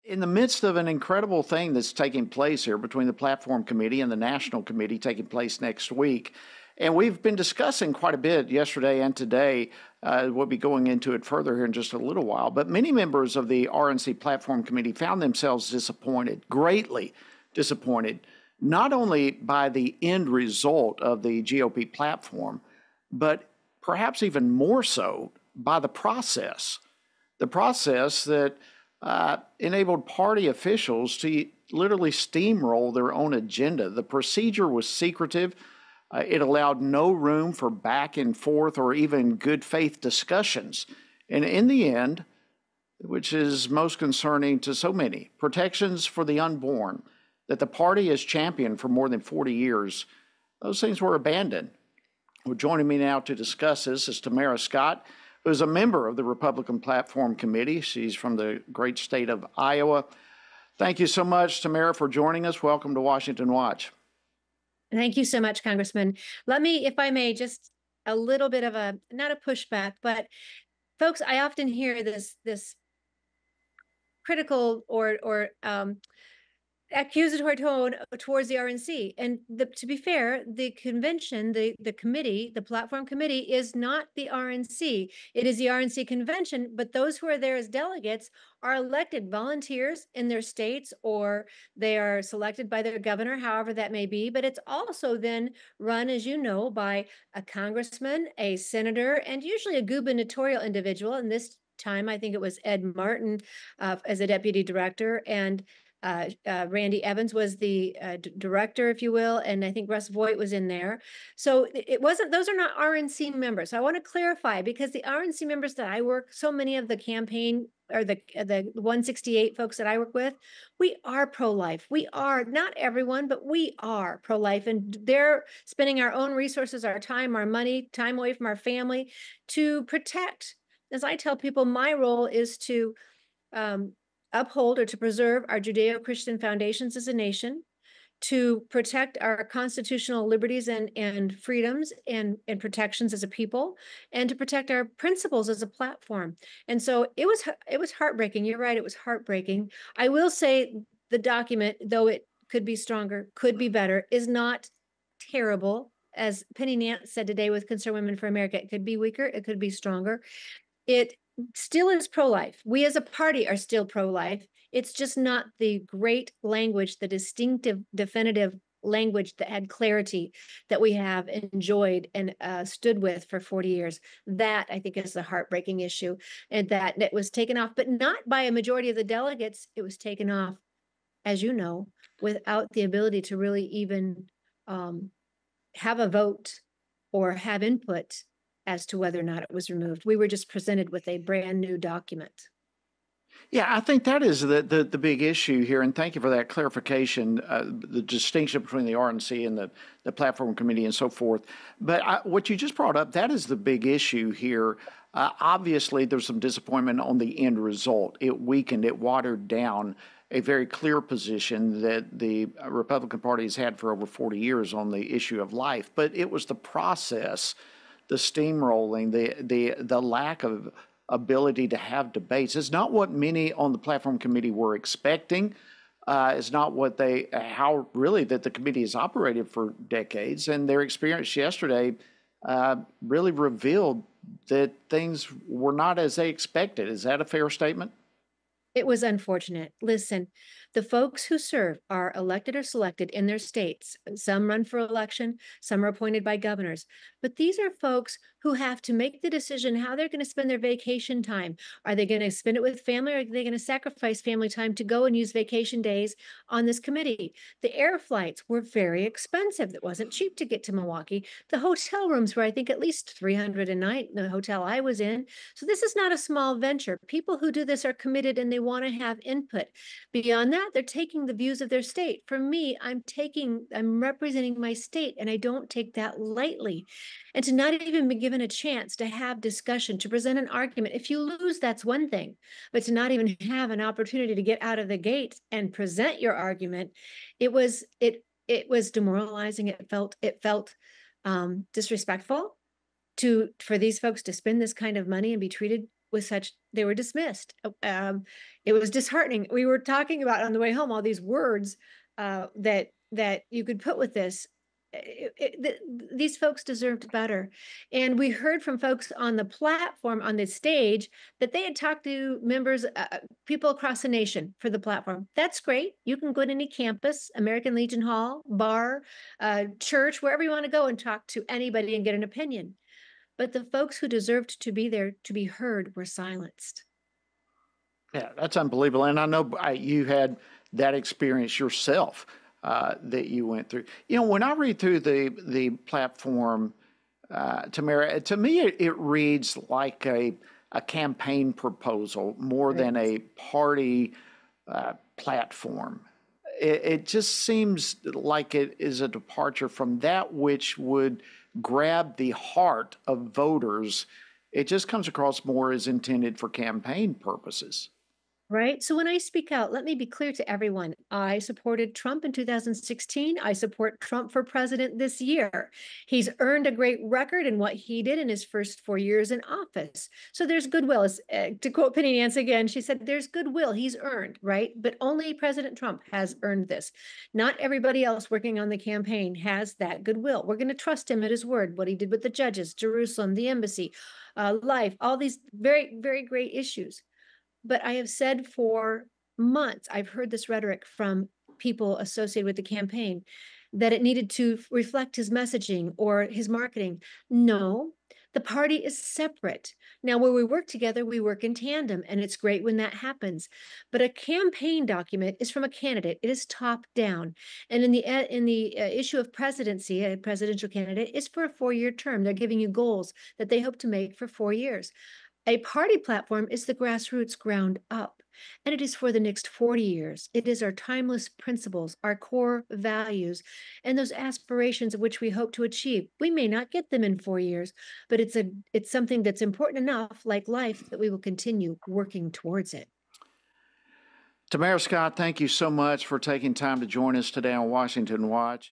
In the midst of an incredible thing that's taking place here between the Platform Committee and the National Committee taking place next week, and we've been discussing quite a bit yesterday and today. We'll be going into it further here in just a little while. But many members of the RNC Platform Committee found themselves disappointed, greatly disappointed, not only by the end result of the GOP platform, but perhaps even more so by the process that enabled party officials to literally steamroll their own agenda. The procedure was secretive. It allowed no room for back and forth or even good faith discussions. And in the end, which is most concerning to so many, protections for the unborn that the party has championed for more than 40 years, those things were abandoned. Well, joining me now to discuss this is Tamara Scott, who is a member of the Republican Platform Committee. She's from the great state of Iowa. Thank you so much, Tamara, for joining us. Welcome to Washington Watch. Thank you so much, Congressman. Let me, if I may, just a little bit of a, not a pushback, but folks, I often hear this critical or accusatory tone towards the RNC. And to be fair, the convention, the committee, the platform committee is not the RNC. It is the RNC convention, but those who are there as delegates are elected volunteers in their states, or they are selected by their governor, however that may be. But it's also then run, as you know, by a congressman, a senator, and usually a gubernatorial individual. And this time, I think it was Ed Martin as a deputy director, and Randy Evans was the director, if you will, and I think Russ Voigt was in there. So it wasn't; those are not RNC members. So I want to clarify, because the RNC members that I work, so many of the campaign or the 168 folks that I work with, we are pro-life. We are, not everyone, but we are pro-life, and they're spending our own resources, our time, our money, time away from our family to protect. As I tell people, my role is to uphold or to preserve our Judeo-Christian foundations as a nation, to protect our constitutional liberties and freedoms and protections as a people, and to protect our principles as a platform. And so it was heartbreaking. You're right, it was heartbreaking. I will say the document, though it could be stronger, could be better, is not terrible. As Penny Nance said today with Concerned Women for America, it could be weaker, it could be stronger. It still is pro-life. We as a party are still pro-life. It's just not the great language, the distinctive, definitive language that had clarity that we have enjoyed and stood with for 40 years. That, I think, is the heartbreaking issue, and that it was taken off, but not by a majority of the delegates. It was taken off, as you know, without the ability to really even have a vote or have input as to whether or not it was removed. We were just presented with a brand new document. Yeah, I think that is the big issue here, and thank you for that clarification, the distinction between the RNC and the Platform Committee and so forth. But what you just brought up, that is the big issue here. Obviously, there's some disappointment on the end result. It weakened, it watered down a very clear position that the Republican Party has had for over 40 years on the issue of life. But it was the process, the steamrolling, the lack of ability to have debates. It's not what many on the Platform Committee were expecting. It's not what how really that the committee has operated for decades. And their experience yesterday really revealed that things were not as they expected. Is that a fair statement? It was unfortunate. Listen, the folks who serve are elected or selected in their states. Some run for election, some are appointed by governors. But these are folks who have to make the decision how they're going to spend their vacation time. Are they going to spend it with family, or are they going to sacrifice family time to go and use vacation days on this committee? The air flights were very expensive. It wasn't cheap to get to Milwaukee. The hotel rooms were, I think, at least $300 a night, the hotel I was in. So this is not a small venture. People who do this are committed and they want to have input. Beyond that, they're taking the views of their state. For me, I'm representing my state, and I don't take that lightly. And to not even be given a chance to have discussion, to present an argument. If you lose, that's one thing, but to not even have an opportunity to get out of the gate and present your argument, it was demoralizing. It felt disrespectful for these folks to spend this kind of money and be treated with such they were dismissed. It was disheartening. We were talking about on the way home all these words that you could put with this. These folks deserved better. And we heard from folks on the platform, on the stage, that they had talked to members, people across the nation for the platform. That's great. You can go to any campus, American Legion Hall, bar, church, wherever you want to go and talk to anybody and get an opinion. But the folks who deserved to be there to be heard were silenced. Yeah, that's unbelievable. And I know you had that experience yourself that you went through. You know, when I read through the platform, Tamara, to me it reads like a campaign proposal more than a party platform. It just seems like it is a departure from that which would grab the heart of voters. It just comes across more as intended for campaign purposes. Right. So when I speak out, let me be clear to everyone. I supported Trump in 2016. I support Trump for president this year. He's earned a great record in what he did in his first 4 years in office. So there's goodwill. To quote Penny Nance again, she said, there's goodwill he's earned, right? But only President Trump has earned this. Not everybody else working on the campaign has that goodwill. We're going to trust him at his word, what he did with the judges, Jerusalem, the embassy, life, all these very, very great issues. But I have said for months, I've heard this rhetoric from people associated with the campaign that it needed to reflect his messaging or his marketing. No, the party is separate. Now, where we work together, we work in tandem, and it's great when that happens. But a campaign document is from a candidate. It is top down. And in the issue of presidency, a presidential candidate is for a 4-year term. They're giving you goals that they hope to make for 4 years. A party platform is the grassroots ground up, and it is for the next 40 years. It is our timeless principles, our core values, and those aspirations of which we hope to achieve. We may not get them in 4 years, but it's something that's important enough, like life, that we will continue working towards it. Tamara Scott, thank you so much for taking time to join us today on Washington Watch.